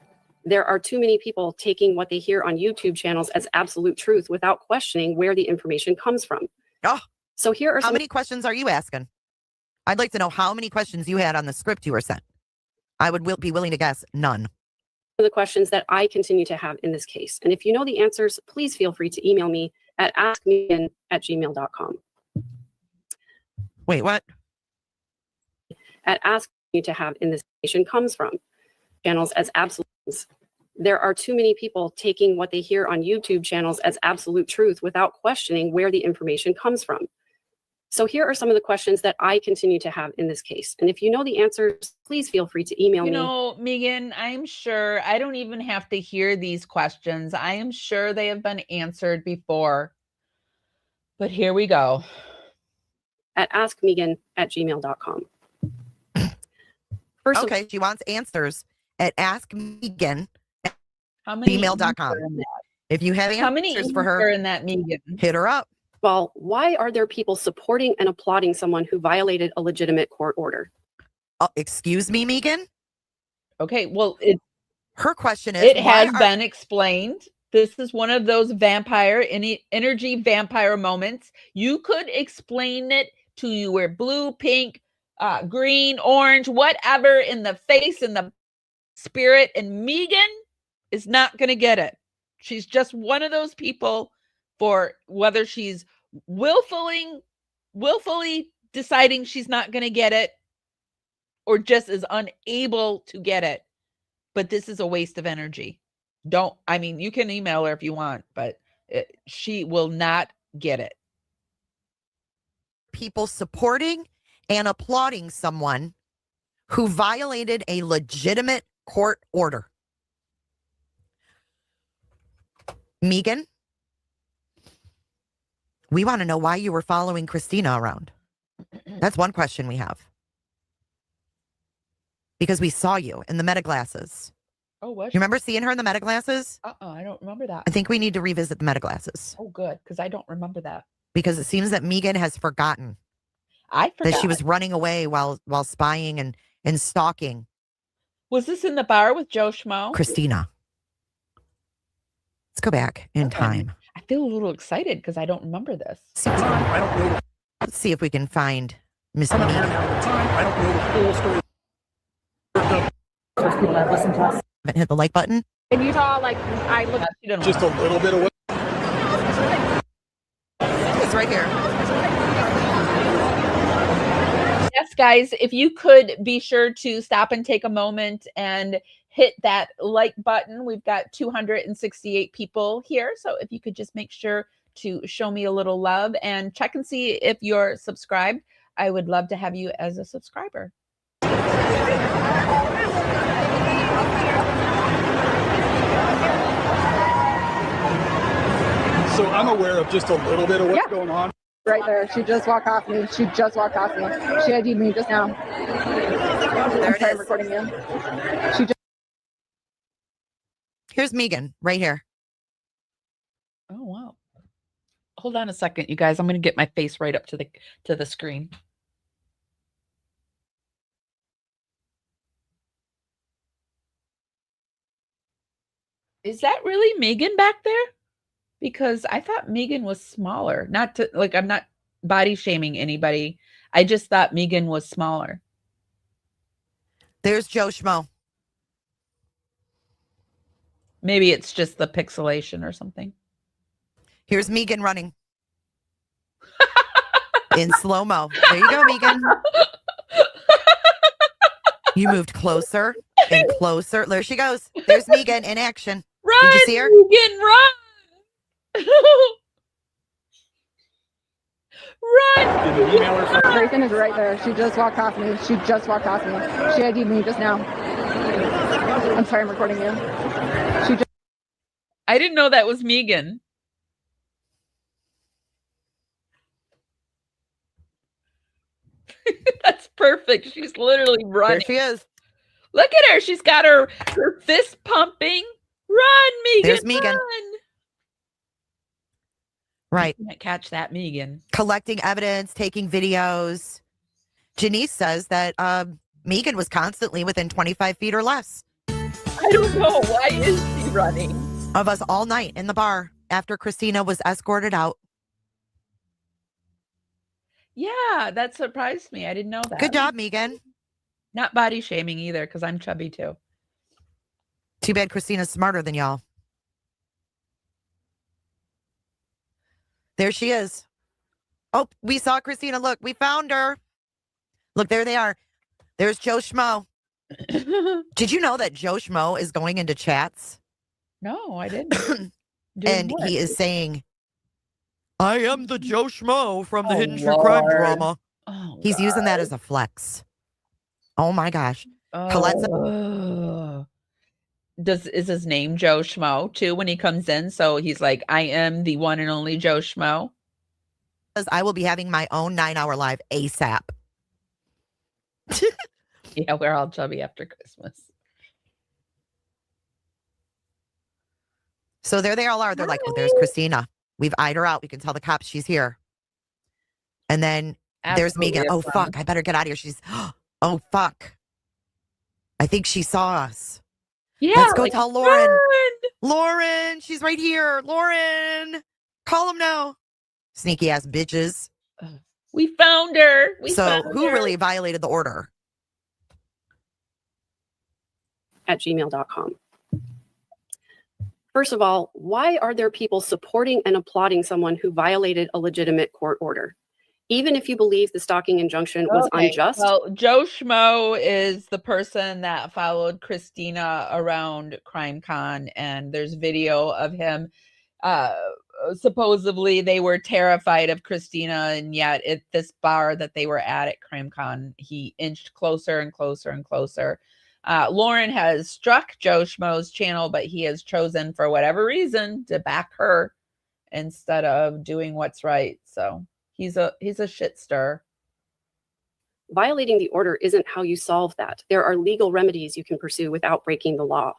[SPEAKER 4] There are too many people taking what they hear on YouTube channels as absolute truth without questioning where the information comes from.
[SPEAKER 3] Oh,
[SPEAKER 4] so here are
[SPEAKER 3] how
[SPEAKER 4] some
[SPEAKER 3] many questions are you asking? I'd like to know how many questions you had on the script you were sent. I would be willing to guess none.
[SPEAKER 4] of the questions that I continue to have in this case. And if you know the answers, please feel free to email me at askmegan@gmail.com.
[SPEAKER 3] Wait, what?
[SPEAKER 4] At ask you to have in this information comes from channels as absolutes. There are too many people taking what they hear on YouTube channels as absolute truth without questioning where the information comes from. So here are some of the questions that I continue to have in this case. And if you know the answers, please feel free to email me.
[SPEAKER 2] You know, Megan, I'm sure I don't even have to hear these questions. I am sure they have been answered before. But here we go.
[SPEAKER 4] At askmegan@gmail.com. First of-
[SPEAKER 3] Okay, she wants answers at askmegan@gmail.com.
[SPEAKER 2] How many
[SPEAKER 3] If you have
[SPEAKER 2] How many
[SPEAKER 3] answers for her,
[SPEAKER 2] in that, Megan?
[SPEAKER 3] hit her up.
[SPEAKER 4] Well, why are there people supporting and applauding someone who violated a legitimate court order?
[SPEAKER 3] Excuse me, Megan?
[SPEAKER 2] Okay, well,
[SPEAKER 3] Her question is,
[SPEAKER 2] it
[SPEAKER 3] why
[SPEAKER 2] has
[SPEAKER 3] are-
[SPEAKER 2] been explained. This is one of those energy vampire moments. You could explain it to you where blue, pink, green, orange, whatever in the face, in the spirit, and Megan is not going to get it. She's just one of those people, for whether she's willfully deciding she's not going to get it or just is unable to get it. But this is a waste of energy. You can email her if you want, but she will not get it.
[SPEAKER 3] people supporting and applauding someone who violated a legitimate court order? Megan, we want to know why you were following Christina around. That's one question we have. Because we saw you in the meta glasses.
[SPEAKER 2] Oh, what?
[SPEAKER 3] You remember seeing her in the meta glasses?
[SPEAKER 2] I don't remember that.
[SPEAKER 3] I think we need to revisit the meta glasses.
[SPEAKER 2] Oh, good, because I don't remember that.
[SPEAKER 3] Because it seems that Megan has forgotten
[SPEAKER 2] I forgot.
[SPEAKER 3] that she was running away while spying and stalking
[SPEAKER 2] Was this in the bar with Joe Schmo?
[SPEAKER 3] Christina. Let's go back in
[SPEAKER 2] Okay.
[SPEAKER 3] time.
[SPEAKER 2] I feel a little excited because I don't remember this.
[SPEAKER 3] Let's see if we can find Miss Megan. Haven't hit the like button.
[SPEAKER 1] In Utah, I look.
[SPEAKER 2] You don't know.
[SPEAKER 6] Just a little bit away.
[SPEAKER 3] It's right here.
[SPEAKER 2] Yes, guys, if you could be sure to stop and take a moment and hit that like button. We've got 268 people here. So if you could just make sure to show me a little love and check and see if you're subscribed. I would love to have you as a subscriber.
[SPEAKER 6] So I'm aware of just a little bit of what's going on.
[SPEAKER 7] Right there. She just walked off me. She ID'd me just now.
[SPEAKER 3] There it
[SPEAKER 7] I'm
[SPEAKER 3] is.
[SPEAKER 7] recording you.
[SPEAKER 3] Here's Megan right here.
[SPEAKER 2] Oh, wow. Hold on a second, you guys. I'm going to get my face right up to the screen. Is that really Megan back there? Because I thought Megan was smaller. I'm not body shaming anybody. I just thought Megan was smaller.
[SPEAKER 3] There's Joe Schmo.
[SPEAKER 2] Maybe it's just the pixelation or something.
[SPEAKER 3] Here's Megan running. In slow-mo. There you go, Megan. You moved closer and closer. There she goes. There's Megan in action.
[SPEAKER 2] Run,
[SPEAKER 3] Did you see her?
[SPEAKER 2] Megan, run! Run!
[SPEAKER 7] Grayson is right there. She just walked off me. She ID'd me just now. I'm sorry, I'm recording you.
[SPEAKER 2] I didn't know that was Megan. That's perfect. She's literally running.
[SPEAKER 3] There she is.
[SPEAKER 2] Look at her. She's got her fist pumping. Run, Megan.
[SPEAKER 3] There's Megan.
[SPEAKER 2] Run.
[SPEAKER 3] Right.
[SPEAKER 2] You can't catch that, Megan.
[SPEAKER 3] Collecting evidence, taking videos. Janice says that Megan was constantly within 25 feet or less.
[SPEAKER 2] I I don't know. Why is she running?
[SPEAKER 3] Of us all night in the bar after Christina was escorted out.
[SPEAKER 2] Yeah, that surprised me. I didn't know that.
[SPEAKER 3] Good job, Megan.
[SPEAKER 2] Not body shaming either, because I'm chubby too.
[SPEAKER 3] Too bad Christina's smarter than y'all. There she is. Oh, we saw Christina. Look, we found her. Look, there they are. There's Joe Schmo. Did you know that Joe Schmo is going into chats?
[SPEAKER 2] No, I didn't.
[SPEAKER 3] And
[SPEAKER 2] what?
[SPEAKER 3] he is saying, I am the Joe Schmo from the
[SPEAKER 2] Oh,
[SPEAKER 3] Hidden True Crime
[SPEAKER 2] Lord.
[SPEAKER 3] Drama.
[SPEAKER 2] Oh,
[SPEAKER 3] He's using that
[SPEAKER 2] God.
[SPEAKER 3] as a flex. Oh my gosh. Colette's
[SPEAKER 2] is his name Joe Schmo too when he comes in? So he's like, I am the one and only Joe Schmo.
[SPEAKER 3] I will be having my own 9-hour live ASAP.
[SPEAKER 2] Yeah, we're all chubby after Christmas.
[SPEAKER 3] So there they all are. They're like, oh, there's Christina. We've eyed her out. We can tell the cops she's here. And then there's Megan. Oh, fuck. I better get out of here. She's, oh, fuck. I think she saw us.
[SPEAKER 2] Yeah.
[SPEAKER 3] Let's go tell Lauren.
[SPEAKER 2] Run!
[SPEAKER 3] Lauren, she's right here. Lauren, call him now. Sneaky ass bitches.
[SPEAKER 2] We found her.
[SPEAKER 3] Who really violated the order?
[SPEAKER 4] At gmail.com. First of all, why are there people supporting and applauding someone who violated a legitimate court order? Even if you believe the stalking injunction was unjust.
[SPEAKER 2] Well, Joe Schmo is the person that followed Christina around CrimeCon, and there's video of him. Supposedly they were terrified of Christina, and yet at this bar that they were at CrimeCon, he inched closer and closer and closer. Lauren has struck Joe Schmo's channel, but he has chosen, for whatever reason, to back her instead of doing what's right. So he's a shit stir.
[SPEAKER 4] Violating the order isn't how you solve that. There are legal remedies you can pursue without breaking the law.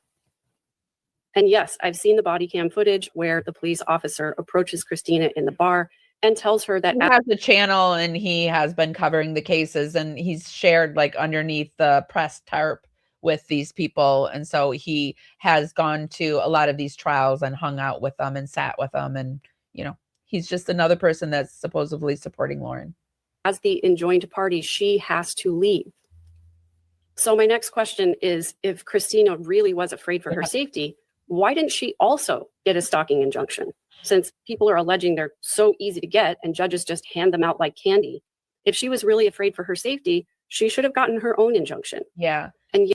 [SPEAKER 4] And yes, I've seen the body cam footage where the police officer approaches Christina in the bar and tells her that
[SPEAKER 2] he has a channel and he has been covering the cases, and he's shared like underneath the press tarp with these people. And so he has gone to a lot of these trials and hung out with them and sat with them. And, you know, he's just another person that's supposedly supporting Lauren.
[SPEAKER 4] As the enjoined party, she has to leave. So my next question is, if Christina really was afraid for her safety, why didn't she also get a stalking injunction? Since people are alleging they're so easy to get and judges just hand them out like candy. If she was really afraid for her safety, she should have gotten her own injunction.
[SPEAKER 2] Yeah.
[SPEAKER 4] And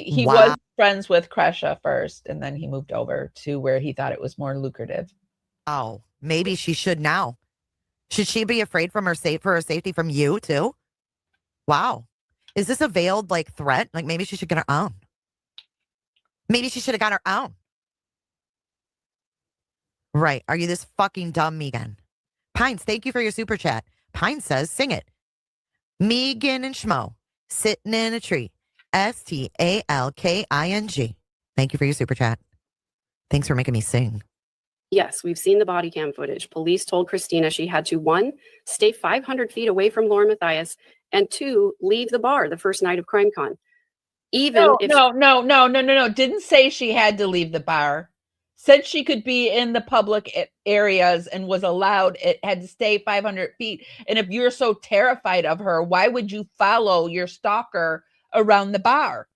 [SPEAKER 2] he was friends with Kresha first, and then he moved over to where he thought it was more lucrative.
[SPEAKER 3] Oh, maybe she should now. Should she be afraid for her safety from you too? Wow. Is this a veiled like threat? Like maybe she should get her own. Maybe she should have got her own. Right. Are you this fucking dumb, Megan? Pines, thank you for your super chat. Pine says, sing it. Megan and Schmo, sitting in a tree. STALKING. Thank you for your super chat. Thanks for making me sing.
[SPEAKER 4] yes, we've seen the body cam footage. Police told Christina she had to, 1, stay 500 feet away from Lauren Matthias, and 2, leave the bar the first night of CrimeCon. No.
[SPEAKER 2] Didn't say she had to leave the bar. Said she could be in the public areas and was allowed, it had to stay 500 feet. And if you're so terrified of her, why would you follow your stalker around the bar?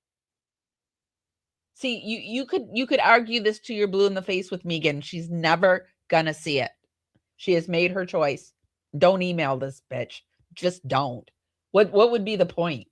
[SPEAKER 2] See, you could argue this to your blue in the face with Megan. She's never gonna see it. She has made her choice. Don't email this bitch. Just don't. What would be the point?